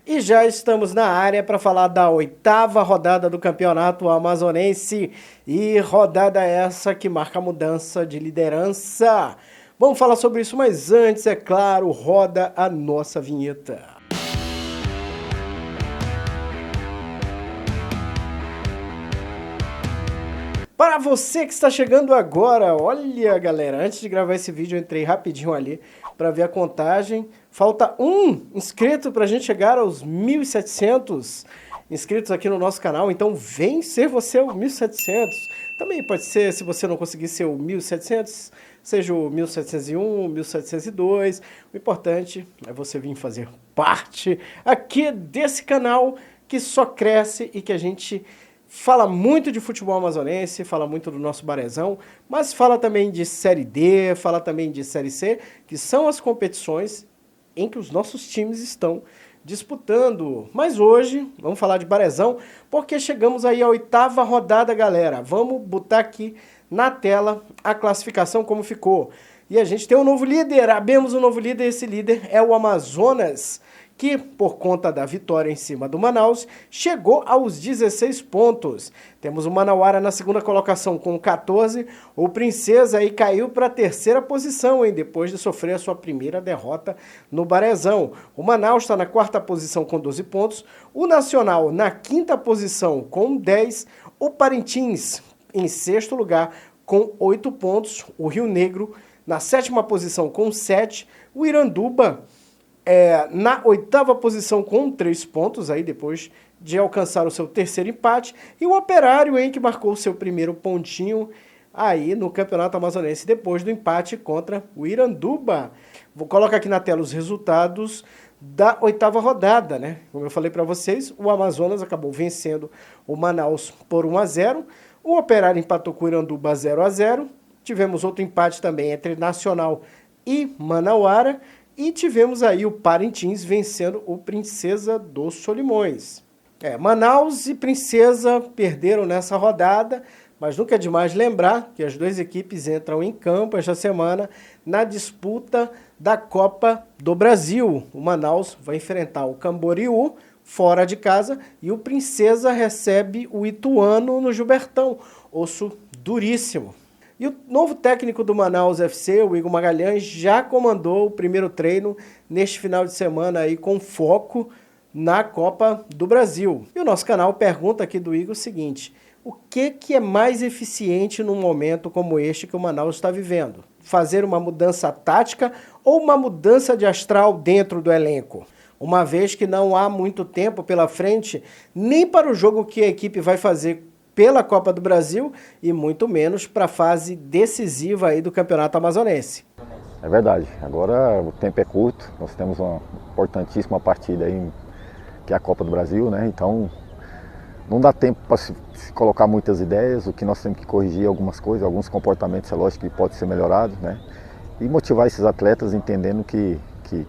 E já estamos na área para falar da 8ª rodada do Campeonato Amazonense e rodada essa que marca a mudança de liderança. Vamos falar sobre isso, mas antes, é claro, roda a nossa vinheta. Para você que está chegando agora, olha galera, antes de gravar esse vídeo eu entrei rapidinho ali para ver a contagem. Falta um inscrito para a gente chegar aos 1.700 inscritos aqui no nosso canal, então vem ser você o 1.700. Também pode ser, se você não conseguir ser o 1.700, seja o 1.701, 1.702. O importante é você vir fazer parte aqui desse canal que só cresce e que a gente fala muito de futebol amazonense, fala muito do nosso Barezão, mas fala também de Série D, fala também de Série C, que são as competições em que os nossos times estão disputando. Mas hoje vamos falar de Barezão, porque chegamos aí à 8ª rodada, galera. Vamos botar aqui na tela a classificação como ficou. E a gente tem um novo líder, abemos um novo líder, esse líder é o Amazonas, que, por conta da vitória em cima do Manaus, chegou aos 16 pontos. Temos o Manauara na segunda colocação com 14, o Princesa aí caiu para a 3ª posição, hein, depois de sofrer a sua primeira derrota no Barezão. O Manaus está na 4ª posição com 12 pontos, o Nacional na 5ª posição com 10, o Parintins em 6º lugar com 8 pontos, o Rio Negro na 7ª posição com 7, o Iranduba na 8ª posição com 3 pontos, aí depois de alcançar o seu 3º empate, e o Operário, hein, que marcou o seu primeiro pontinho aí no Campeonato Amazonense, depois do empate contra o Iranduba. Vou colocar aqui na tela os resultados da 8ª rodada, né? Como eu falei para vocês, o Amazonas acabou vencendo o Manaus por 1-0, o Operário empatou com o Iranduba 0-0, tivemos outro empate também entre Nacional e Manauara, e tivemos aí o Parintins vencendo o Princesa dos Solimões. Manaus e Princesa perderam nessa rodada, mas nunca é demais lembrar que as duas equipes entram em campo esta semana na disputa da Copa do Brasil. O Manaus vai enfrentar o Camboriú fora de casa e o Princesa recebe o Ituano no Gilbertão, osso duríssimo. E o novo técnico do Manaus FC, o Igor Magalhães, já comandou o primeiro treino neste final de semana aí com foco na Copa do Brasil. E o nosso canal pergunta aqui do Igor o seguinte: o que é mais eficiente num momento como este que o Manaus está vivendo? Fazer uma mudança tática ou uma mudança de astral dentro do elenco? Uma vez que não há muito tempo pela frente, nem para o jogo que a equipe vai fazer pela Copa do Brasil e muito menos para a fase decisiva aí do Campeonato Amazonense. É verdade, agora o tempo é curto, nós temos uma importantíssima partida aí, que é a Copa do Brasil, né? Então não dá tempo para se colocar muitas ideias, o que nós temos que corrigir algumas coisas, alguns comportamentos, é lógico que pode ser melhorado, né? E motivar esses atletas entendendo que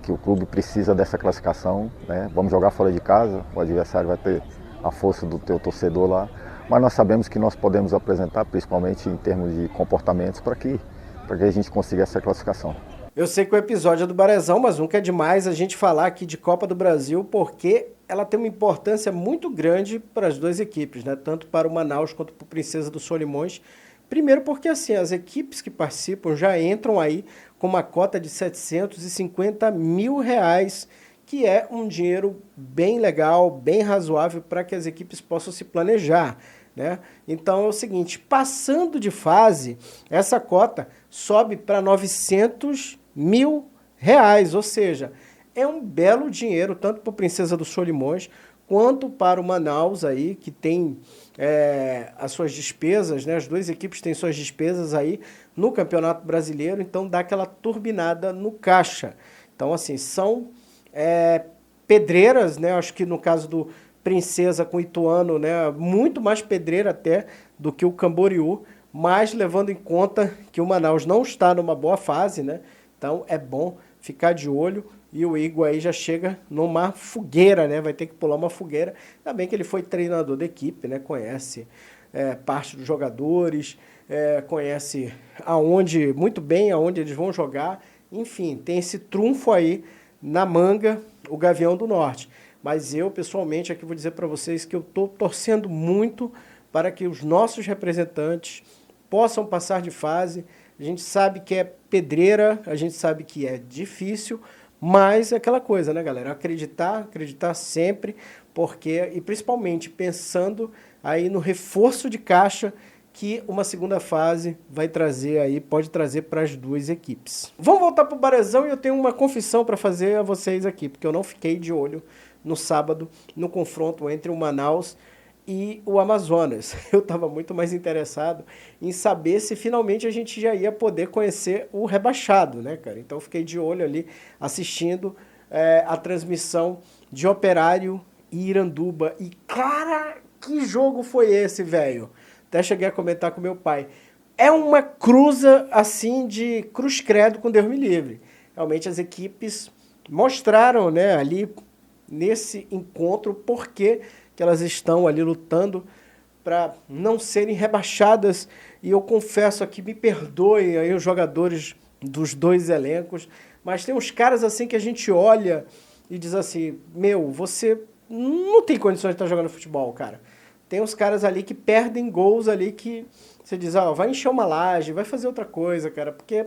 o clube precisa dessa classificação, né? Vamos jogar fora de casa, o adversário vai ter a força do teu torcedor lá, mas nós sabemos que nós podemos apresentar, principalmente em termos de comportamentos, para que a gente consiga essa classificação. Eu sei que o episódio é do Barezão, mas nunca é demais a gente falar aqui de Copa do Brasil, porque ela tem uma importância muito grande para as duas equipes, né? Tanto para o Manaus quanto para o Princesa dos Solimões. Primeiro porque assim, as equipes que participam já entram aí com uma cota de R$750 mil, que é um dinheiro bem legal, bem razoável para que as equipes possam se planejar, né? Então é o seguinte, passando de fase, essa cota sobe para R$900 mil, ou seja, é um belo dinheiro tanto para o Princesa dos Solimões quanto para o Manaus aí, que tem as suas despesas, né? As duas equipes têm suas despesas aí no Campeonato Brasileiro, então dá aquela turbinada no caixa. Então assim, são pedreiras, né? Acho que no caso do Princesa com Ituano, né? Muito mais pedreira até do que o Camboriú, mas levando em conta que o Manaus não está numa boa fase, né? Então é bom ficar de olho e o Igor aí já chega numa fogueira, né? Vai ter que pular uma fogueira. Ainda bem que ele foi treinador da equipe, né? Conhece parte dos jogadores, conhece muito bem aonde eles vão jogar. Enfim, tem esse trunfo aí na manga, o Gavião do Norte. mas eu, pessoalmente, aqui vou dizer para vocês que eu estou torcendo muito para que os nossos representantes possam passar de fase. A gente sabe que é pedreira, a gente sabe que é difícil, mas é aquela coisa, né, galera? Acreditar sempre, porque, e principalmente pensando aí no reforço de caixa que uma segunda fase vai trazer aí, pode trazer para as duas equipes. Vamos voltar para o Brasão e eu tenho uma confissão para fazer a vocês aqui, porque eu não fiquei de olho no sábado no confronto entre o Manaus e o Amazonas. Eu estava muito mais interessado em saber se finalmente a gente já ia poder conhecer o rebaixado, né, cara? Então eu fiquei de olho ali assistindo a transmissão de Operário e Iranduba. E, cara, que jogo foi esse, velho? Até cheguei a comentar com meu pai. É uma cruza, assim, de cruz credo com Deus me livre. Realmente as equipes mostraram, né, ali nesse encontro por que elas estão ali lutando para não serem rebaixadas. E eu confesso aqui, me perdoem aí os jogadores dos dois elencos, mas tem uns caras assim que a gente olha e diz assim, meu, você não tem condições de estar jogando futebol, cara. Tem uns caras ali que perdem gols ali que você diz, ó, vai encher uma laje, vai fazer outra coisa, cara, porque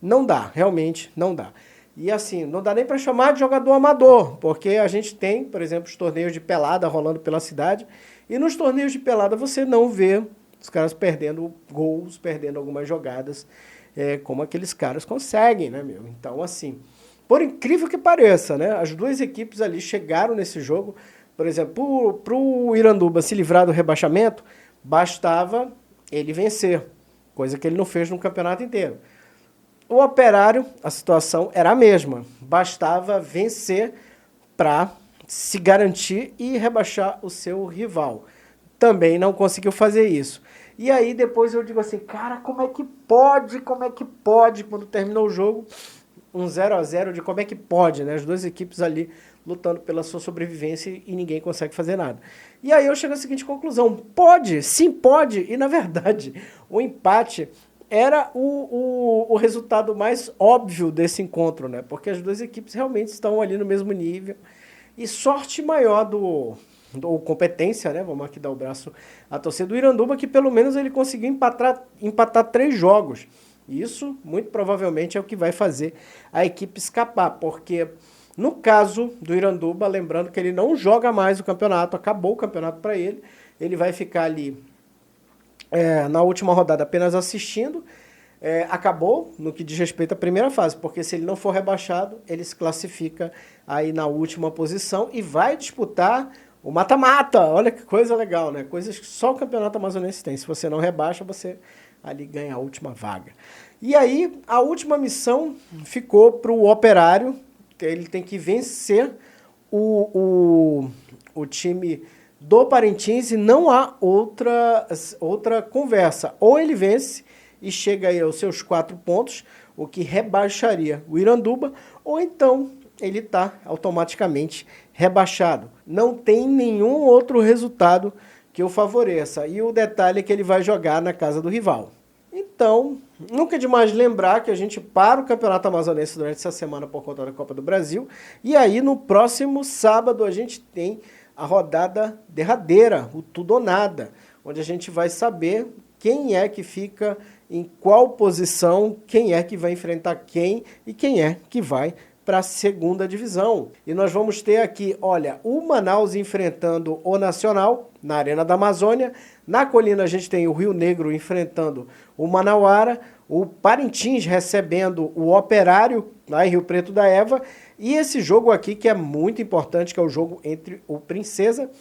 não dá, realmente não dá. E assim, não dá nem para chamar de jogador amador, porque a gente tem, por exemplo, os torneios de pelada rolando pela cidade, e nos torneios de pelada você não vê os caras perdendo gols, perdendo algumas jogadas, como aqueles caras conseguem, né, meu? Então, assim, por incrível que pareça, né, as duas equipes ali chegaram nesse jogo. Por exemplo, para o Iranduba se livrar do rebaixamento, bastava ele vencer, coisa que ele não fez no campeonato inteiro. O Operário, a situação era a mesma, bastava vencer para se garantir e rebaixar o seu rival. Também não conseguiu fazer isso. E aí depois eu digo assim, cara, como é que pode, quando terminou o jogo, um 0-0 de como é que pode, né? As duas equipes ali lutando pela sua sobrevivência e ninguém consegue fazer nada. E aí eu chego à seguinte conclusão, pode, sim pode, e na verdade o empate era o resultado mais óbvio desse encontro, né? Porque as duas equipes realmente estão ali no mesmo nível e sorte maior ou competência, né? Vamos aqui dar o braço à torcida do Iranduba, que pelo menos ele conseguiu empatar 3 jogos. Isso, muito provavelmente, é o que vai fazer a equipe escapar, porque no caso do Iranduba, lembrando que ele não joga mais o campeonato, acabou o campeonato para ele, ele vai ficar ali na última rodada apenas assistindo, acabou no que diz respeito à primeira fase, porque se ele não for rebaixado, ele se classifica aí na última posição e vai disputar o mata-mata. Olha que coisa legal, né? Coisas que só o campeonato amazonense tem. Se você não rebaixa, você ali ganha a última vaga. E aí, a última missão ficou para o Operário. Ele tem que vencer o time do Parintins e não há outra conversa. Ou ele vence e chega aí aos seus 4 pontos, o que rebaixaria o Iranduba, ou então ele está automaticamente rebaixado. Não tem nenhum outro resultado que o favoreça. E o detalhe é que ele vai jogar na casa do rival. Então, nunca é demais lembrar que a gente para o Campeonato Amazonense durante essa semana por conta da Copa do Brasil. E aí, no próximo sábado, a gente tem a rodada derradeira, o tudo ou nada, onde a gente vai saber quem é que fica em qual posição, quem é que vai enfrentar quem e quem é que vai para a segunda divisão. E nós vamos ter aqui, olha, o Manaus enfrentando o Nacional na Arena da Amazônia. Na colina a gente tem o Rio Negro enfrentando o Manauara, o Parintins recebendo o Operário lá em Rio Preto da Eva. E esse jogo aqui que é muito importante, que é o jogo entre o Princesa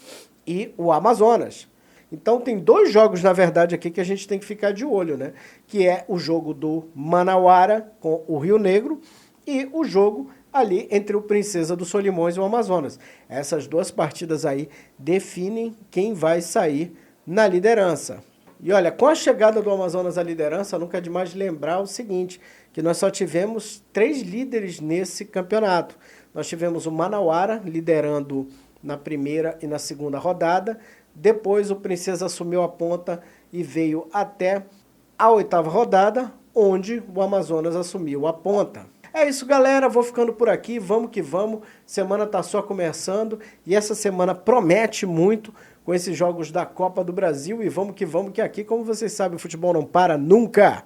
e o Amazonas. Então tem 2 jogos, na verdade, aqui que a gente tem que ficar de olho, né? Que é o jogo do Manauara com o Rio Negro e o jogo ali entre o Princesa dos Solimões e o Amazonas. Essas 2 partidas aí definem quem vai sair na liderança. E olha, com a chegada do Amazonas à liderança, nunca é demais lembrar o seguinte, que nós só tivemos 3 líderes nesse campeonato. Nós tivemos o Manauara liderando na primeira e na segunda rodada, depois o Princesa assumiu a ponta e veio até a 8ª rodada, onde o Amazonas assumiu a ponta. É isso, galera. Vou ficando por aqui. Vamos que vamos. Semana tá só começando e essa semana promete muito com esses jogos da Copa do Brasil. E vamos que aqui, como vocês sabem, o futebol não para nunca.